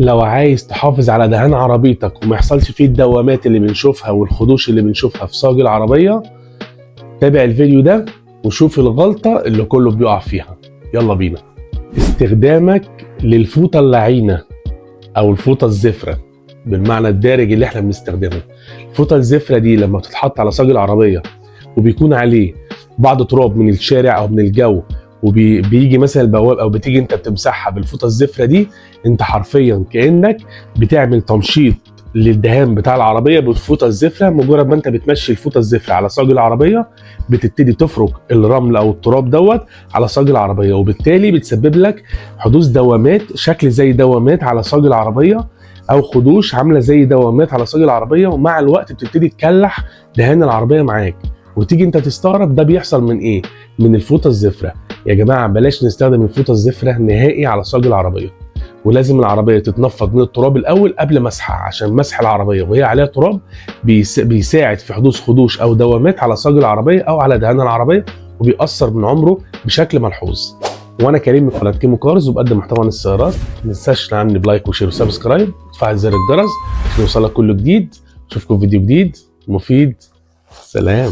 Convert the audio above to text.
لو عايز تحافظ على دهان عربيتك وما يحصلش فيه الدوامات اللي بنشوفها والخدوش اللي بنشوفها في صاج العربية، تابع الفيديو ده وشوف الغلطة اللي كله بيقع فيها. يلا بينا. استخدامك للفوطة اللعينة او الفوطة الزفرة بالمعنى الدارج اللي احنا بنستخدمه. الفوطة الزفرة دي لما بتتحط على صاج العربية وبيكون عليه بعض تراب من الشارع او من الجو، وبيجي مثلا البواب او بتيجي انت بتمسحها بالفوطه الزفره دي، انت حرفيا كانك بتعمل تمشيط للدهان بتاع العربيه بالفوطه الزفره. مجرد ما انت بتمشي الفوطه الزفره على صاج العربيه بتبتدي تفرك الرمل او التراب دوت على صاج العربيه، وبالتالي بتسبب لك حدوث دوامات شكل زي دوامات على صاج العربيه، او خدوش عامله زي دوامات على صاج العربيه، ومع الوقت بتبتدي تكلح دهان العربيه معاك. وتيجي انت تستغرب ده بيحصل من ايه؟ من الفوطه الزفره. يا جماعه بلاش نستخدم الفوطه الزفره نهائي على صاج العربيه، ولازم العربيه تتنفض من التراب الاول قبل مسحها، عشان مسح العربيه وهي عليها تراب بيساعد في حدوث خدوش او دوامات على صاج العربيه او على دهان العربيه، وبيأثر من عمره بشكل ملحوظ. وانا كريم من قناه كيمو كارز وبقدم محتوى عن السيارات. ما تنساش تعمل بلايك وشير وسبسكرايب وتفعل زر الجرس عشان يوصلك كل جديد. اشوفكم في فيديو جديد مفيد. سلام.